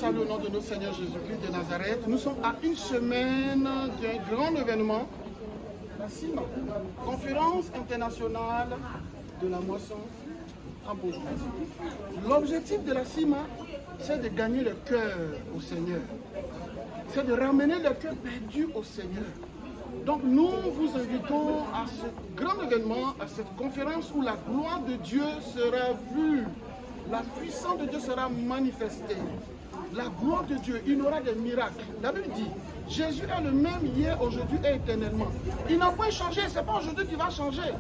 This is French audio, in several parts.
salue au nom de notre Seigneur Jésus-Christ de Nazareth. Nous sommes à une semaine d'un grand événement, la CIMA, Conférence internationale de la moisson en Bourgogne. L'objectif de la CIMA, c'est de gagner le cœur au Seigneur. C'est de ramener le cœur perdu au Seigneur. Donc nous vous invitons à ce grand événement, à cette conférence où la gloire de Dieu sera vue. La puissance de Dieu sera manifestée. La gloire de Dieu, il y aura des miracles. La Bible dit, Jésus est le même hier, aujourd'hui et éternellement. Il n'a pas changé, ce n'est pas aujourd'hui qu'il va changer.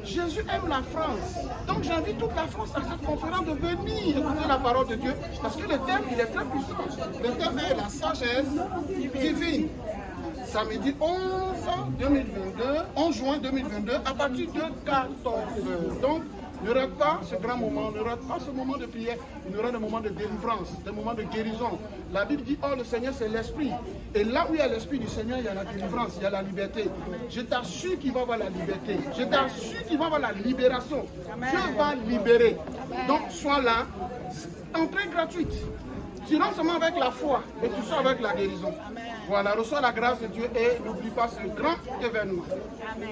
Jésus aime la France. Donc j'invite toute la France à cette conférence de venir écouter la parole de Dieu. Parce que le thème, il est très puissant. Le thème est la sagesse divine. Samedi 11 juin 2022, à partir de 14h. Donc, ne rate pas ce grand moment, ne rate pas ce moment de prière. Il y aura des moments de délivrance, des moments de guérison. La Bible dit, oh, le Seigneur, c'est l'Esprit. Et là où il y a l'Esprit du Seigneur, il y a la délivrance, il y a la liberté. Je t'assure qu'il va y avoir la liberté. Je t'assure qu'il va y avoir la libération. Dieu va libérer. Donc, sois là. Entrée gratuite. Tu rentres seulement avec la foi et tu sors avec la guérison. Voilà, reçois la grâce de Dieu et n'oublie pas ce grand événement. Amen.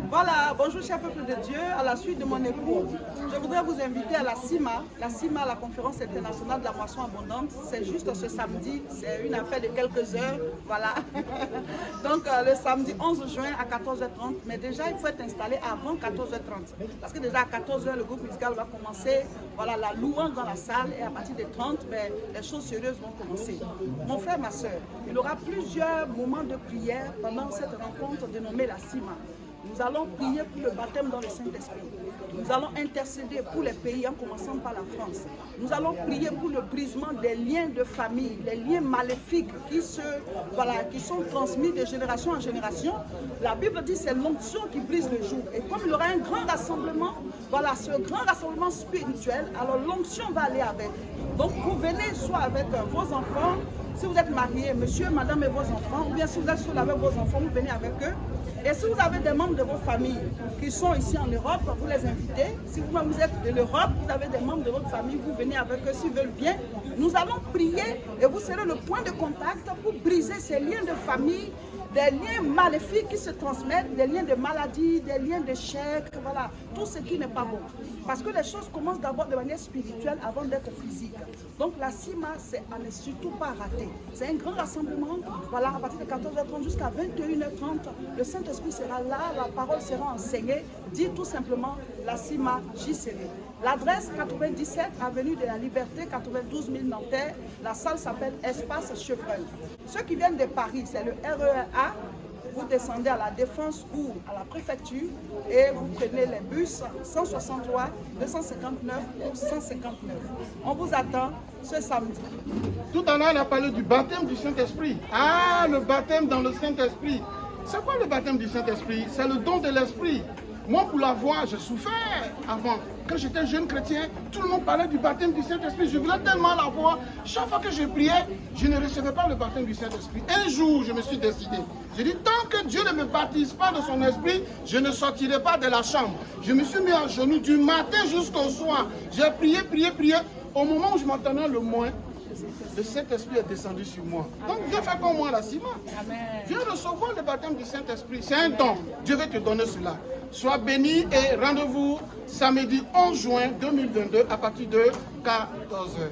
Voilà, bonjour cher peuple de Dieu. À la suite de mon époux, je voudrais vous inviter à la CIMA. La CIMA, la conférence internationale de la moisson abondante. C'est juste ce samedi, c'est une affaire de quelques heures. Voilà. Donc le samedi 11 juin à 14h30. Mais déjà, il faut être installé avant 14h30. Parce que déjà à 14h, le groupe musical va commencer. Voilà, la louange dans la salle. Et à partir de 30, ben, les choses sérieuses vont commencer. Mon frère, ma soeur, il y aura plusieurs moments de prière pendant cette rencontre dénommée la CIMA. Nous allons prier pour le baptême dans le Saint-Esprit. Nous allons intercéder pour les pays en commençant par la France. Nous allons prier pour le brisement des liens de famille, les liens maléfiques qui sont transmis de génération en génération. La Bible dit que c'est l'onction qui brise le joug. Et comme il y aura un grand rassemblement, voilà, ce grand rassemblement spirituel, alors l'onction va aller avec. Donc vous venez soit avec vos enfants, si vous êtes mariés, monsieur, madame et vos enfants, ou bien si vous êtes seul avec vos enfants, vous venez avec eux. Et si vous avez des membres de vos familles qui sont ici en Europe, vous les invitez. Si vous êtes de l'Europe, vous avez des membres de votre famille, vous venez avec eux s'ils veulent bien. Nous allons prier et vous serez le point de contact pour briser ces liens de famille, des liens maléfiques qui se transmettent, des liens de maladie, des liens d'échec, voilà, tout ce qui n'est pas bon. Parce que les choses commencent d'abord de manière spirituelle avant d'être physique. Donc la CIMA, c'est à ne surtout pas rater. C'est un grand rassemblement, voilà, à partir de 14h30 jusqu'à 21h30, le Saint-Esprit sera là, la parole sera enseignée. Dit tout simplement la CIMA JCV. L'adresse 97 avenue de la Liberté, 92 000 Nanterre. La salle s'appelle Espace Chevreuil. Ceux qui viennent de Paris, c'est le RER-A. Vous descendez à la Défense ou à la préfecture et vous prenez les bus 163, 259 ou 159. On vous attend ce samedi. Tout à l'heure, on a parlé du baptême du Saint-Esprit. Ah, le baptême dans le Saint-Esprit. C'est quoi le baptême du Saint-Esprit? C'est le don de l'Esprit. Moi, pour la voix, j'ai souffert avant. Quand j'étais jeune chrétien, tout le monde parlait du baptême du Saint-Esprit. Je voulais tellement la voix. Chaque fois que je priais, je ne recevais pas le baptême du Saint-Esprit. Un jour, je me suis décidé. J'ai dit, tant que Dieu ne me baptise pas de son esprit, je ne sortirai pas de la chambre. Je me suis mis à genoux du matin jusqu'au soir. J'ai prié, prié, prié. Au moment où je m'entendais le moins, le Saint-Esprit est descendu sur moi. Donc viens faire comme moi la CIMA. Viens recevoir le baptême du Saint-Esprit. C'est un don. Dieu veut te donner cela. Sois béni et rendez-vous samedi 11 juin 2022 à partir de 14h.